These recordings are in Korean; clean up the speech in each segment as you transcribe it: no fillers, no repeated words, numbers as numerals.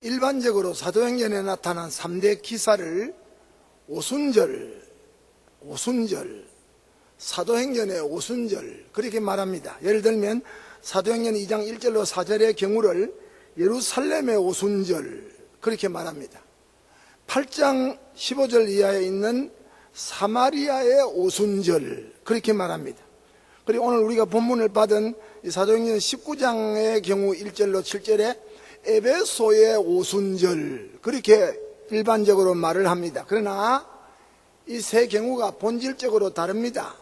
일반적으로 사도행전에 나타난 3대 기사를 오순절, 사도행전의 오순절 그렇게 말합니다. 예를 들면 사도행전 2장 1절로 4절의 경우를 예루살렘의 오순절 그렇게 말합니다. 8장 15절 이하에 있는 사마리아의 오순절 그렇게 말합니다. 그리고 오늘 우리가 본문을 받은 사도행전 19장의 경우 1절로 7절에 에베소의 오순절 그렇게 일반적으로 말을 합니다. 그러나 이 세 경우가 본질적으로 다릅니다.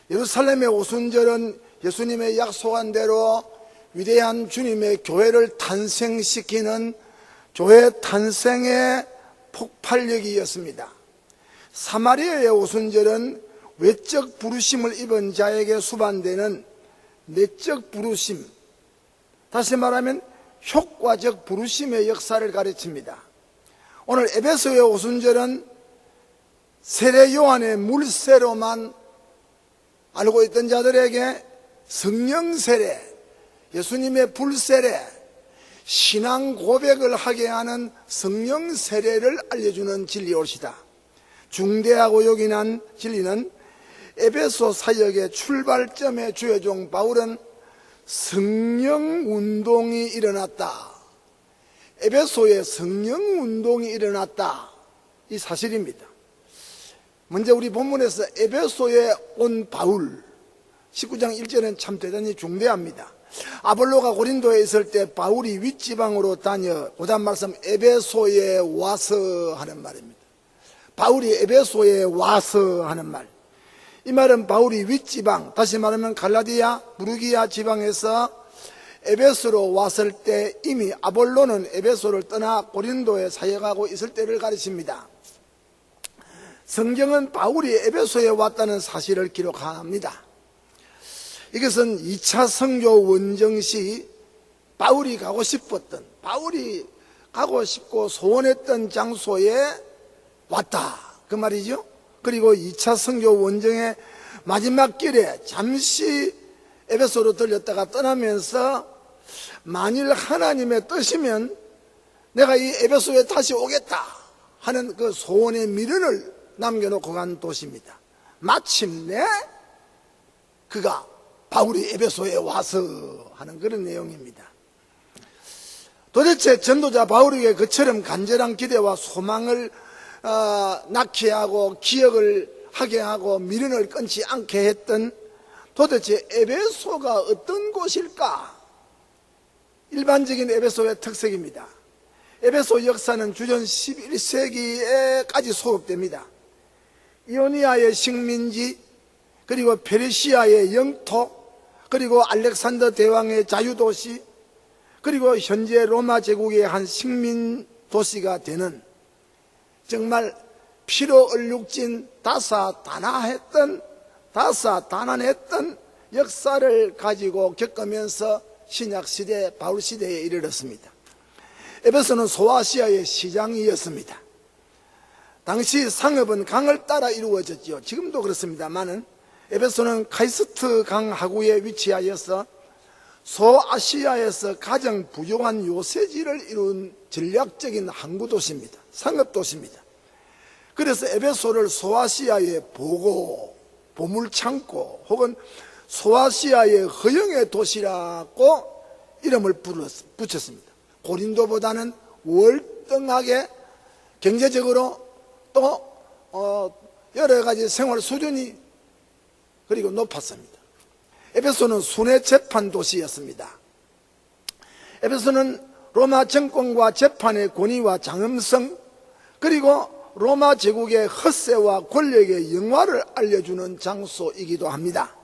예루살렘의 오순절은 예수님의 약속한 대로 위대한 주님의 교회를 탄생시키는 교회 탄생의 폭발력이었습니다. 사마리아의 오순절은 외적 부르심을 입은 자에게 수반되는 내적 부르심, 다시 말하면 효과적 부르심의 역사를 가르칩니다. 오늘 에베소의 오순절은 세례 요한의 물세로만 알고 있던 자들에게 성령 세례, 예수님의 불세례, 신앙 고백을 하게 하는 성령 세례를 알려주는 진리올시다. 중대하고 요긴한 진리는 에베소 사역의 출발점에 주의 종 바울은 성령운동이 일어났다, 에베소에 성령운동이 일어났다, 이 사실입니다. 먼저 우리 본문에서 에베소에 온 바울 19장 1절은 참 대단히 중대합니다. 아볼로가 고린도에 있을 때 바울이 윗지방으로 다녀 오단 말씀 에베소에 와서 하는 말입니다. 바울이 에베소에 와서 하는 말, 이 말은 바울이 윗지방, 다시 말하면 갈라디아, 부르기아 지방에서 에베소로 왔을 때 이미 아볼로는 에베소를 떠나 고린도에 사역하고 있을 때를 가르칩니다. 성경은 바울이 에베소에 왔다는 사실을 기록합니다. 이것은 2차 선교 원정 시 바울이 가고 싶었던, 바울이 가고 싶고 소원했던 장소에 왔다 그 말이죠. 그리고 2차 선교 원정의 마지막 길에 잠시 에베소로 들렸다가 떠나면서 만일 하나님의 뜻이면 내가 이 에베소에 다시 오겠다 하는 그 소원의 미련을 남겨놓고 간 도시입니다. 마침내 그가 바울이 에베소에 와서 하는 그런 내용입니다. 도대체 전도자 바울에게 그처럼 간절한 기대와 소망을 낳게 하고 기억을 하게 하고 미련을 끊지 않게 했던 도대체 에베소가 어떤 곳일까? 일반적인 에베소의 특색입니다. 에베소 역사는 주전 11세기에까지 소급됩니다. 이오니아의 식민지, 그리고 페르시아의 영토, 그리고 알렉산더 대왕의 자유도시, 그리고 현재 로마 제국의 한 식민 도시가 되는 정말 피로 얼룩진 다사다난했던 역사를 가지고 겪으면서 신약시대 바울시대에 이르렀습니다. 에베소는 소아시아의 시장이었습니다. 당시 상업은 강을 따라 이루어졌죠. 지금도 그렇습니다만은 에베소는 카이스트 강 하구에 위치하여서 소아시아에서 가장 부유한 요새지를 이룬 전략적인 항구도시입니다. 상업도시입니다. 그래서 에베소를 소아시아의 보고, 보물창고 혹은 소아시아의 허영의 도시라고 이름을 붙였습니다. 고린도보다는 월등하게 경제적으로 또 여러 가지 생활 수준이 그리고 높았습니다. 에베소는 순회 재판 도시였습니다. 에베소는 로마 정권과 재판의 권위와 장엄성, 그리고 로마 제국의 헛세와 권력의 영화를 알려주는 장소이기도 합니다.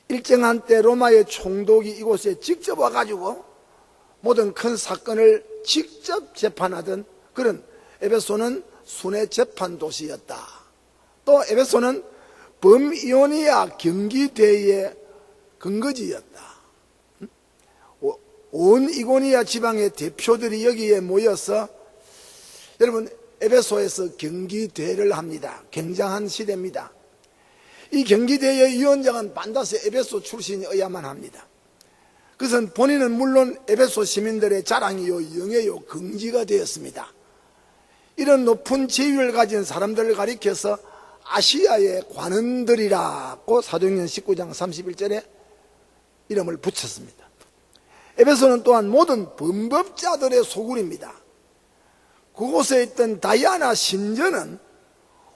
일정한 때 로마의 총독이 이곳에 직접 와가지고 모든 큰 사건을 직접 재판하던 그런 에베소는 순회 재판 도시였다. 또 에베소는 범이오니아 경기대의 근거지였다. 온 이고니아 지방의 대표들이 여기에 모여서, 여러분 에베소에서 경기대회를 합니다. 굉장한 시대입니다. 이 경기대회 위원장은 반드시 에베소 출신이어야만 합니다. 그것은 본인은 물론 에베소 시민들의 자랑이요 영예요 긍지가 되었습니다. 이런 높은 지위를 가진 사람들을 가리켜서 아시아의 관원들이라고 사도행전 19장 31절에 이름을 붙였습니다. 에베소는 또한 모든 범법자들의 소굴입니다. 그곳에 있던 다이아나 신전은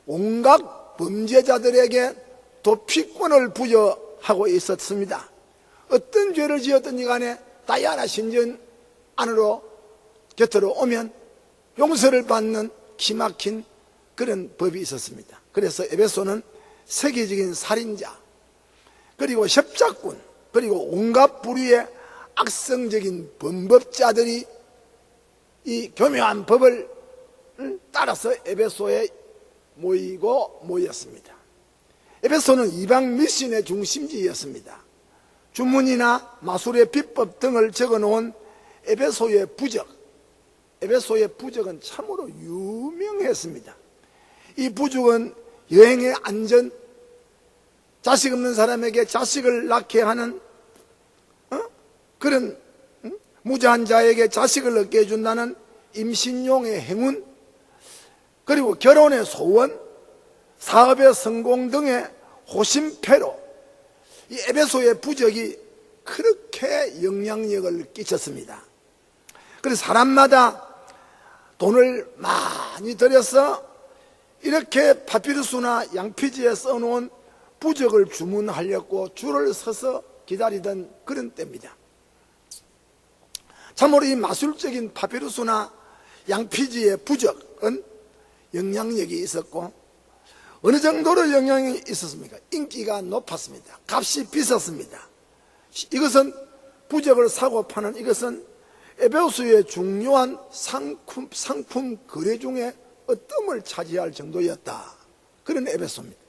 온갖 범죄자들에게 도피권을 부여하고 있었습니다. 어떤 죄를 지었든지 간에 다이아나 신전 안으로 곁으로 오면 용서를 받는 기막힌 그런 법이 있었습니다. 그래서 에베소는 세계적인 살인자, 그리고 협작꾼, 그리고 온갖 부류의 악성적인 범법자들이 이 교묘한 법을 따라서 에베소에 모였습니다. 에베소는 이방 미신의 중심지였습니다. 주문이나 마술의 비법 등을 적어놓은 에베소의 부적은 참으로 유명했습니다. 이 부적은 여행의 안전, 자식 없는 사람에게 자식을 낳게 하는 그런 무자한 자에게 자식을 얻게 해준다는 임신용의 행운, 그리고 결혼의 소원, 사업의 성공 등의 호심패로 이 에베소의 부적이 그렇게 영향력을 끼쳤습니다. 그래서 사람마다 돈을 많이 들여서 이렇게 파피루스나 양피지에 써놓은 부적을 주문하려고 줄을 서서 기다리던 그런 때입니다. 참으로 이 마술적인 파피루스나 양피지의 부적은 영향력이 있었고, 어느 정도로 영향이 있었습니까? 인기가 높았습니다. 값이 비쌌습니다. 이것은 부적을 사고 파는 이것은 에베소의 중요한 상품 거래 중에 어뜸을 차지할 정도였다. 그런 에베소입니다.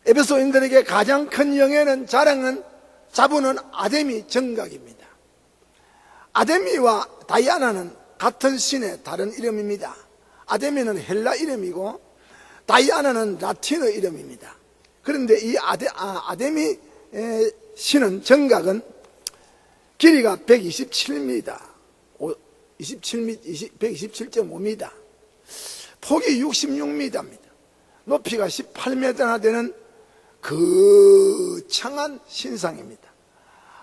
에베소인들에게 가장 큰 영예는 자랑은 자부는 아데미 정각입니다. 아데미와 다이아나는 같은 신의 다른 이름입니다. 아데미는 헬라 이름이고 다이아나는 라틴어 이름입니다. 그런데 이 아데미 신은 정각은 길이가 127m, 127.5m, 폭이 66m입니다. 높이가 18m나 되는 거창한 신상입니다.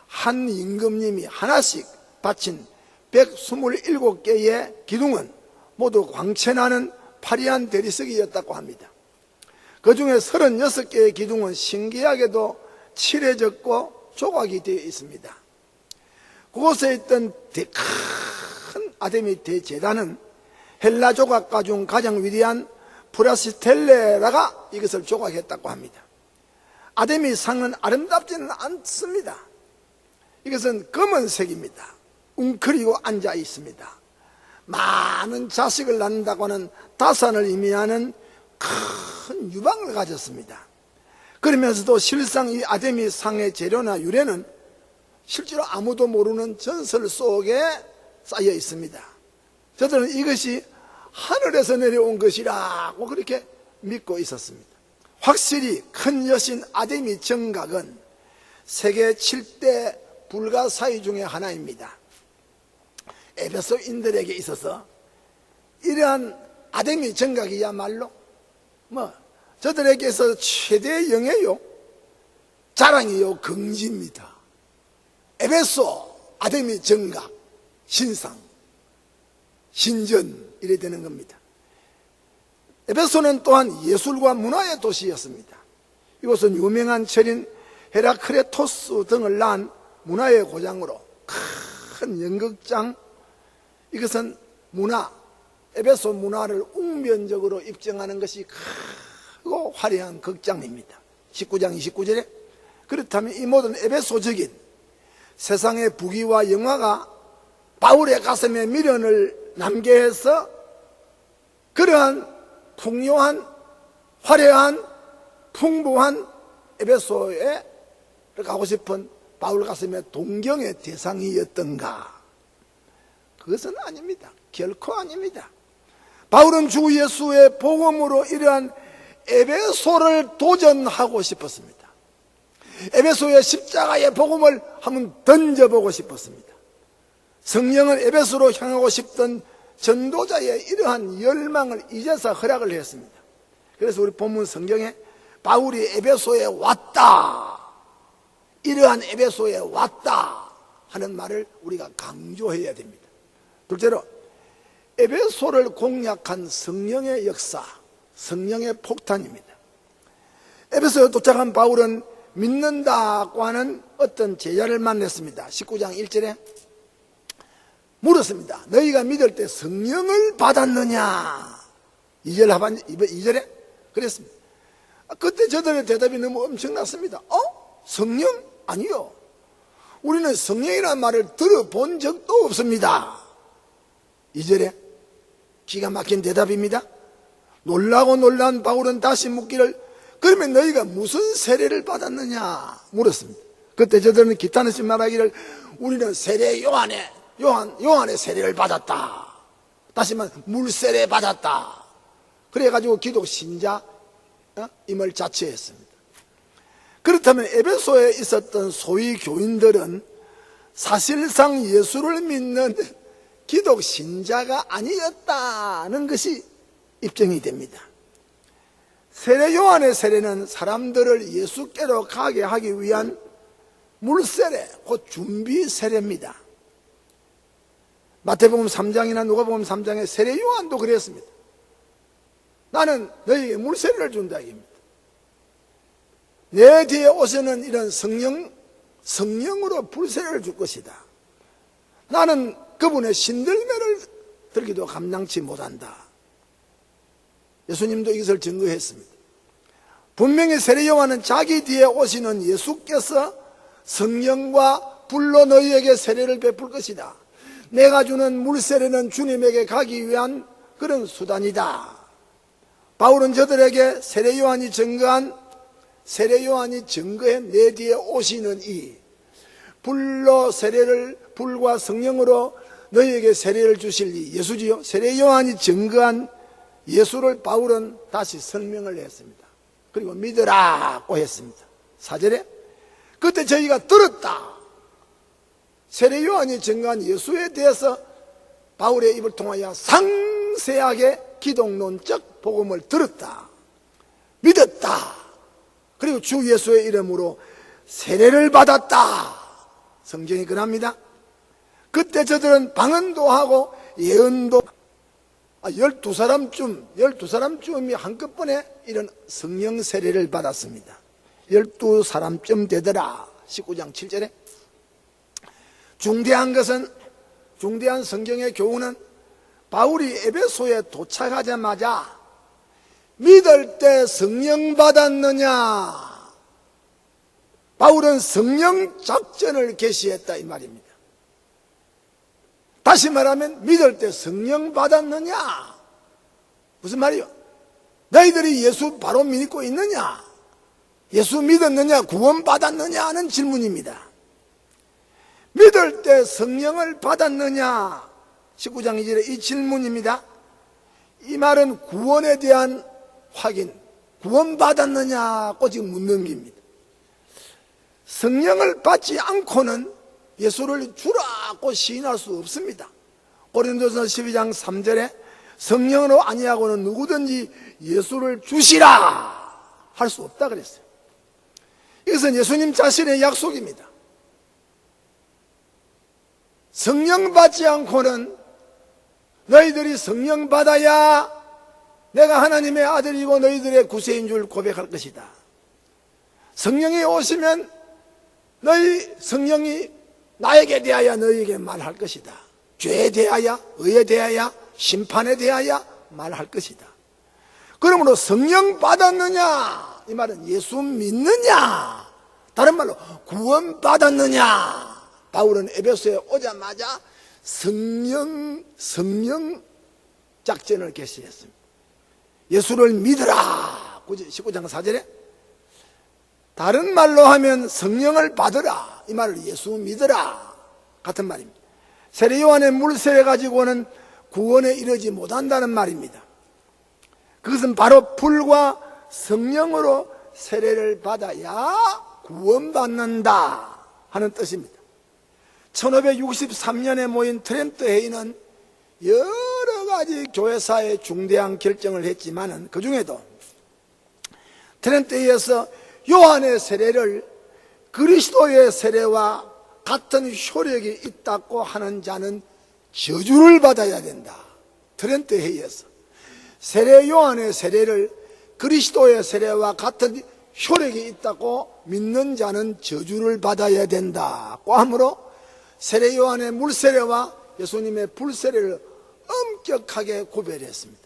한 임금님이 하나씩 바친 127개의 기둥은 모두 광채나는 화려한 대리석이었다고 합니다. 그 중에 36개의 기둥은 신기하게도 칠해졌고 조각이 되어 있습니다. 그곳에 있던 큰 아데미 대제단은 헬라 조각가 중 가장 위대한 프라시텔레라가 이것을 조각했다고 합니다. 아데미 상은 아름답지는 않습니다. 이것은 검은색입니다. 웅크리고 앉아 있습니다. 많은 자식을 낳는다고 하는 다산을 의미하는 큰 유방을 가졌습니다. 그러면서도 실상 이 아데미 상의 재료나 유래는 실제로 아무도 모르는 전설 속에 쌓여 있습니다. 저들은 이것이 하늘에서 내려온 것이라고 그렇게 믿고 있었습니다. 확실히 큰 여신 아데미 정각은 세계 7대 불가사의 중에 하나입니다. 에베소인들에게 있어서 이러한 아데미 정각이야말로 저들에게서 최대 영예요, 자랑이요, 긍지입니다. 에베소 아데미 정각 신상 신전 이래 되는 겁니다. 에베소는 또한 예술과 문화의 도시였습니다. 이곳은 유명한 철인 헤라크레토스 등을 낳은 문화의 고장으로 큰 연극장, 이것은 에베소 문화를 웅변적으로 입증하는 것이 크고 화려한 극장입니다. 19장 29절에 그렇다면 이 모든 에베소적인 세상의 부귀와 영화가 바울의 가슴에 미련을 남게 해서 그러한 풍요한 화려한 풍부한 에베소에 가고 싶은 바울 가슴의 동경의 대상이었던가? 그것은 아닙니다. 결코 아닙니다. 바울은 주 예수의 복음으로 이러한 에베소를 도전하고 싶었습니다. 에베소의 십자가의 복음을 한번 던져보고 싶었습니다. 성령은 에베소로 향하고 싶던 전도자의 이러한 열망을 이제서 허락을 했습니다. 그래서 우리 본문 성경에 바울이 에베소에 왔다, 이러한 에베소에 왔다 하는 말을 우리가 강조해야 됩니다. 둘째로 에베소를 공략한 성령의 역사, 성령의 폭탄입니다. 에베소에 도착한 바울은 믿는다고 하는 어떤 제자를 만났습니다. 19장 1절에 물었습니다. 너희가 믿을 때 성령을 받았느냐? 2절에 그랬습니다. 그때 저들의 대답이 너무 엄청났습니다. 성령? 아니요. 우리는 성령이라는 말을 들어본 적도 없습니다. 2절에 기가 막힌 대답입니다. 놀라고 놀란 바울은 다시 묻기를 그러면 너희가 무슨 세례를 받았느냐 물었습니다. 그때 저들은 기탄없이 말하기를 우리는 세례 요한의 세례를 받았다. 다시 말해 물세례 받았다. 그래가지고 기독 신자임을 자처했습니다. 그렇다면 에베소에 있었던 소위 교인들은 사실상 예수를 믿는 기독 신자가 아니었다는 것이 입증이 됩니다. 세례 요한의 세례는 사람들을 예수께로 가게 하기 위한 물세례, 곧 준비 세례입니다. 마태복음 3장이나 누가복음 3장에 세례 요한도 그랬습니다. 나는 너희에게 물세례를 준다 이겁니다. 내 뒤에 오시는 이런 성령으로 불세례를 줄 것이다. 나는 그분의 신들매를 들기도 감당치 못한다. 예수님도 이것을 증거했습니다. 분명히 세례 요한은 자기 뒤에 오시는 예수께서 성령과 불로 너희에게 세례를 베풀 것이다. 내가 주는 물세례는 주님에게 가기 위한 그런 수단이다. 바울은 저들에게 세례 요한이 증거해 내 뒤에 오시는 이 불과 성령으로 너희에게 세례를 주실 이 예수지요. 세례 요한이 증거한 예수를 바울은 다시 설명을 했습니다. 그리고 믿으라고 했습니다. 4절에 그때 저희가 들었다. 세례 요한이 증거한 예수에 대해서 바울의 입을 통하여 상세하게 기독론적 복음을 들었다. 믿었다. 그리고 주 예수의 이름으로 세례를 받았다. 성경이 그럽니다. 그때 저들은 방언도 하고 예언도 12사람쯤이 한꺼번에 이런 성령 세례를 받았습니다. 12사람쯤 되더라. 19장 7절에 중대한 성경의 교훈은 바울이 에베소에 도착하자마자 믿을 때 성령 받았느냐? 바울은 성령 작전을 개시했다 이 말입니다. 다시 말하면 믿을 때 성령 받았느냐? 무슨 말이요? 너희들이 예수 바로 믿고 있느냐? 예수 믿었느냐? 구원 받았느냐? 하는 질문입니다. 믿을 때 성령을 받았느냐? 19장 2절에 이 질문입니다. 이 말은 구원에 대한 확인, 구원 받았느냐고 지금 묻는 겁니다. 성령을 받지 않고는 예수를 주라고 시인할 수 없습니다. 고린도서 12장 3절에 성령으로 아니하고는 누구든지 예수를 주시라 할 수 없다 그랬어요. 이것은 예수님 자신의 약속입니다. 성령 받지 않고는 너희들이 성령 받아야 내가 하나님의 아들이고 너희들의 구세인 줄 고백할 것이다. 성령이 오시면 성령이 나에게 대하여 너희에게 말할 것이다. 죄에 대하여, 의에 대하여, 심판에 대하여 말할 것이다. 그러므로 성령 받았느냐? 이 말은 예수 믿느냐? 다른 말로 구원 받았느냐? 바울은 에베소에 오자마자 성령 작전을 개시했습니다. 예수를 믿으라. 19장 4절에 다른 말로 하면 성령을 받으라. 이 말을 예수 믿으라. 같은 말입니다. 세례 요한의 물세례 가지고는 구원에 이르지 못한다는 말입니다. 그것은 바로 불과 성령으로 세례를 받아야 구원받는다 하는 뜻입니다. 1563년에 모인 트렌트 회의는 여러 가지 교회사의 중대한 결정을 했지만은 그 중에도 트렌트 회의에서 요한의 세례를 그리스도의 세례와 같은 효력이 있다고 하는 자는 저주를 받아야 된다. 트렌트 회의에서 세례 요한의 세례를 그리스도의 세례와 같은 효력이 있다고 믿는 자는 저주를 받아야 된다고 하므로 세례 요한의 물세례와 예수님의 불세례를 엄격하게 구별했습니다.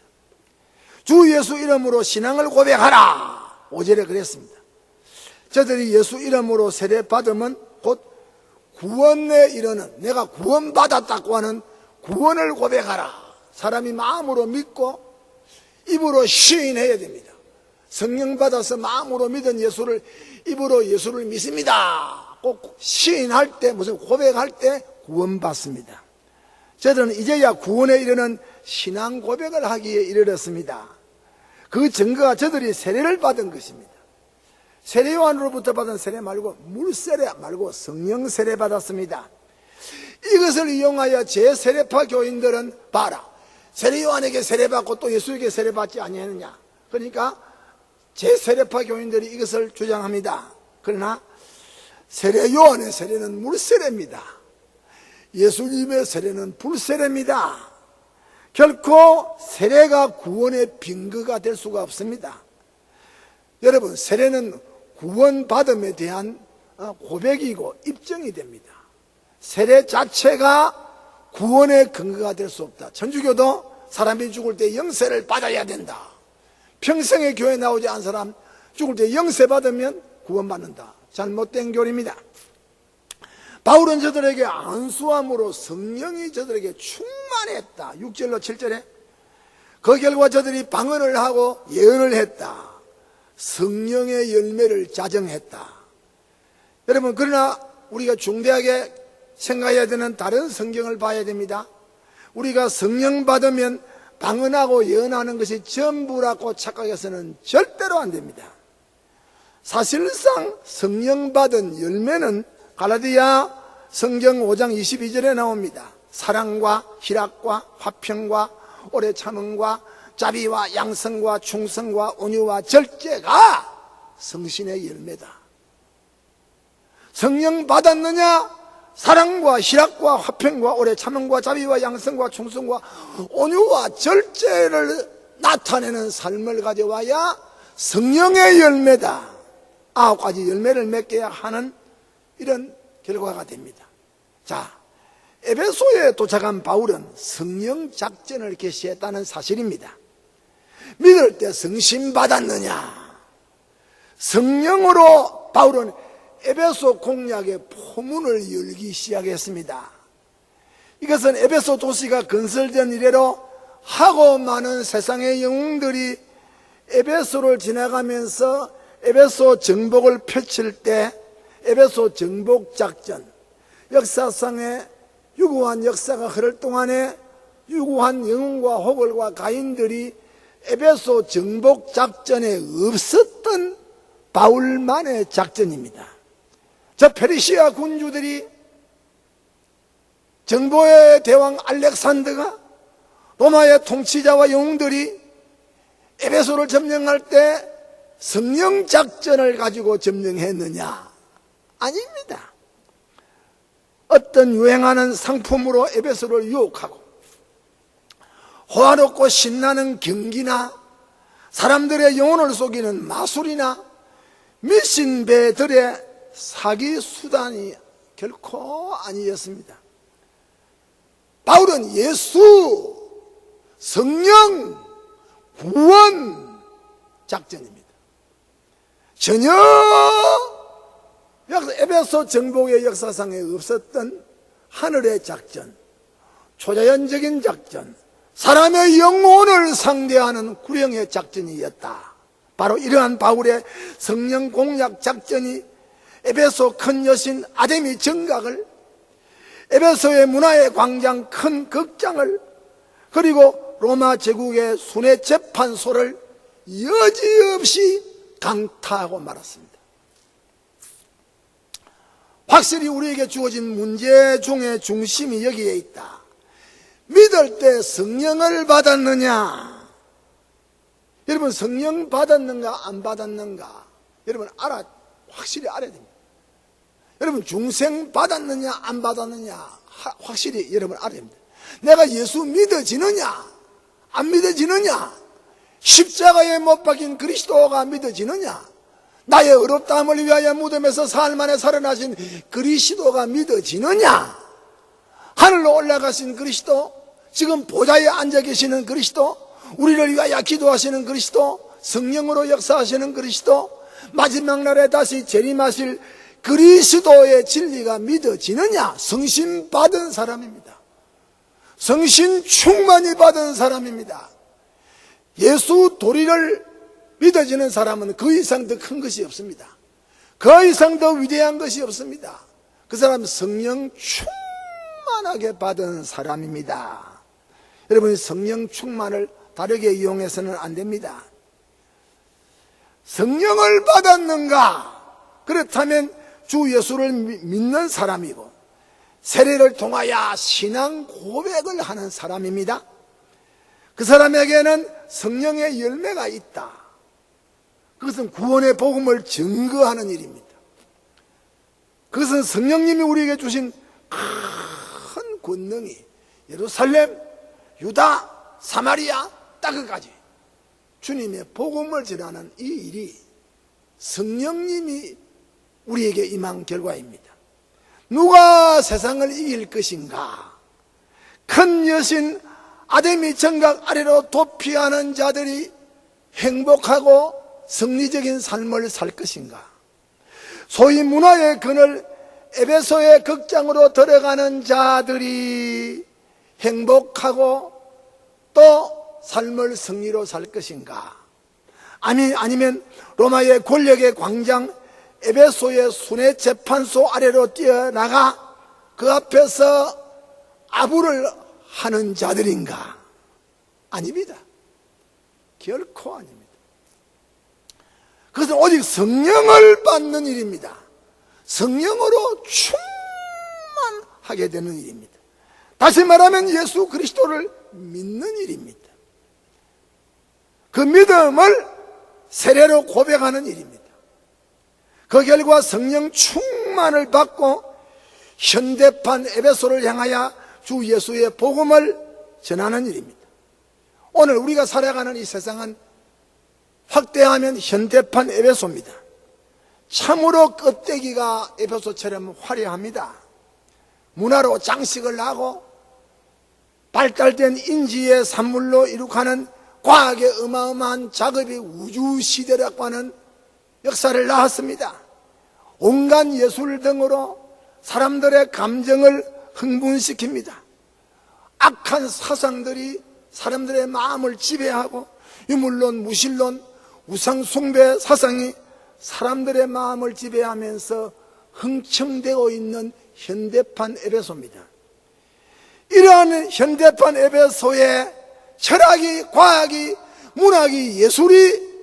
주 예수 이름으로 신앙을 고백하라 5절에 그랬습니다. 저들이 예수 이름으로 세례 받으면 곧 구원에 이르는, 내가 구원받았다고 하는 구원을 고백하라. 사람이 마음으로 믿고 입으로 시인해야 됩니다. 성령 받아서 마음으로 믿은 예수를 입으로 예수를 믿습니다. 꼭 시인할 때, 무슨 고백할 때 구원받습니다. 저들은 이제야 구원에 이르는 신앙 고백을 하기에 이르렀습니다. 그 증거가 저들이 세례를 받은 것입니다. 세례 요한으로부터 받은 세례 말고 물세례 말고 성령 세례 받았습니다. 이것을 이용하여 제세례파 교인들은 봐라, 세례 요한에게 세례받고 또 예수에게 세례받지 아니했느냐. 그러니까 제세례파 교인들이 이것을 주장합니다. 그러나 세례 요한의 세례는 물세례입니다. 예수님의 세례는 불세례입니다. 결코 세례가 구원의 빙거가 될 수가 없습니다. 여러분, 세례는 구원받음에 대한 고백이고 입증이 됩니다. 세례 자체가 구원의 근거가 될 수 없다. 천주교도 사람이 죽을 때 영세를 받아야 된다. 평생에 교회 나오지 않은 사람 죽을 때 영세 받으면 구원받는다. 잘못된 교리입니다. 바울은 저들에게 안수함으로 성령이 저들에게 충만했다. 6절로 7절에 그 결과 저들이 방언을 하고 예언을 했다. 성령의 열매를 자정했다. 여러분, 그러나 우리가 중대하게 생각해야 되는 다른 성경을 봐야 됩니다. 우리가 성령 받으면 방언하고 예언하는 것이 전부라고 착각해서는 절대로 안 됩니다. 사실상 성령 받은 열매는 갈라디아 성경 5장 22절에 나옵니다. 사랑과 희락과 화평과 오래 참음과 자비와 양성과 충성과 온유와 절제가 성신의 열매다. 성령 받았느냐? 사랑과 희락과 화평과 오래 참음과 자비와 양성과 충성과 온유와 절제를 나타내는 삶을 가져와야 성령의 열매다. 9가지 열매를 맺게 하는 이런 결과가 됩니다. 자, 에베소에 도착한 바울은 성령 작전을 개시했다는 사실입니다. 믿을 때 성신 받았느냐? 성령으로 바울은 에베소 공략의 포문을 열기 시작했습니다. 이것은 에베소 도시가 건설된 이래로 하고 많은 세상의 영웅들이 에베소를 지나가면서 에베소 정복을 펼칠 때 에베소 정복 작전, 역사상에 유구한 역사가 흐를 동안에 유구한 영웅과 호걸과 가인들이 에베소 정복 작전에 없었던 바울만의 작전입니다. 저 페르시아 군주들이 정보의 대왕 알렉산더가 로마의 통치자와 영웅들이 에베소를 점령할 때 성령 작전을 가지고 점령했느냐? 아닙니다. 어떤 유행하는 상품으로 에베소를 유혹하고 호화롭고 신나는 경기나 사람들의 영혼을 속이는 마술이나 밀신배들의 사기 수단이 결코 아니었습니다. 바울은 예수, 성령, 구원 작전입니다. 전혀 에베소 정복의 역사상에 없었던 하늘의 작전, 초자연적인 작전, 사람의 영혼을 상대하는 구령의 작전이었다. 바로 이러한 바울의 성령 공략 작전이 에베소 큰 여신 아데미 정각을, 에베소의 문화의 광장 큰 극장을, 그리고 로마 제국의 순회 재판소를 여지없이 강타하고 말았습니다. 확실히 우리에게 주어진 문제 중에 중심이 여기에 있다. 믿을 때 성령을 받았느냐? 여러분, 성령 받았는가 안 받았는가? 여러분 확실히 알아야 됩니다. 여러분, 중생 받았느냐 안 받았느냐 확실히 여러분 알아야 됩니다. 내가 예수 믿어지느냐 안 믿어지느냐, 십자가에 못 박힌 그리스도가 믿어지느냐, 나의 어렵다함을 위하여 무덤에서 사흘 만에 살아나신 그리스도가 믿어지느냐, 하늘로 올라가신 그리스도, 지금 보좌에 앉아 계시는 그리스도, 우리를 위하여 기도하시는 그리스도, 성령으로 역사하시는 그리스도, 마지막 날에 다시 재림하실 그리스도의 진리가 믿어지느냐, 성신 받은 사람입니다. 성신 충만히 받은 사람입니다. 예수 도리를 믿어지는 사람은 그 이상 더 큰 것이 없습니다. 그 이상 더 위대한 것이 없습니다. 그 사람은 성령 충만하게 받은 사람입니다. 여러분이 성령 충만을 다르게 이용해서는 안 됩니다. 성령을 받았는가? 그렇다면 주 예수를 믿는 사람이고 세례를 통하여 신앙 고백을 하는 사람입니다. 그 사람에게는 성령의 열매가 있다. 그것은 구원의 복음을 증거하는 일입니다. 그것은 성령님이 우리에게 주신 큰 권능이 예루살렘, 유다, 사마리아, 땅끝까지 주님의 복음을 전하는 이 일이 성령님이 우리에게 임한 결과입니다. 누가 세상을 이길 것인가? 큰 여신 아데미 정각 아래로 도피하는 자들이 행복하고 승리적인 삶을 살 것인가? 소위 문화의 그늘 에베소의 극장으로 들어가는 자들이 행복하고 또 삶을 승리로 살 것인가? 아니면 로마의 권력의 광장 에베소의 순회 재판소 아래로 뛰어나가 그 앞에서 아부를 하는 자들인가? 아닙니다. 결코 아닙니다. 그것은 오직 성령을 받는 일입니다. 성령으로 충만하게 되는 일입니다. 다시 말하면 예수 그리스도를 믿는 일입니다. 그 믿음을 세례로 고백하는 일입니다. 그 결과 성령 충만을 받고 현대판 에베소를 향하여 주 예수의 복음을 전하는 일입니다. 오늘 우리가 살아가는 이 세상은 확대하면 현대판 에베소입니다. 참으로 껍데기가 에베소처럼 화려합니다. 문화로 장식을 하고 발달된 인지의 산물로 이룩하는 과학의 어마어마한 작업이 우주시대라고 하는 역사를 낳았습니다. 온갖 예술 등으로 사람들의 감정을 흥분시킵니다. 악한 사상들이 사람들의 마음을 지배하고 유물론, 무신론, 우상숭배 사상이 사람들의 마음을 지배하면서 흥청되고 있는 현대판 에베소입니다. 이러한 현대판 에베소에 철학이, 과학이, 문학이, 예술이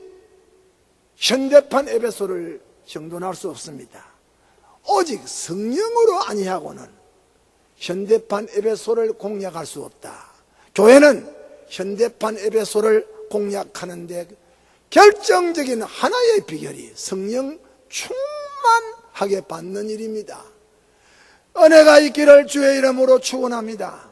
현대판 에베소를 정돈할 수 없습니다. 오직 성령으로 아니하고는 현대판 에베소를 공략할 수 없다. 교회는 현대판 에베소를 공략하는데 결정적인 하나의 비결이 성령 충만하게 받는 일입니다. 은혜가 있기를 주의 이름으로 축원합니다.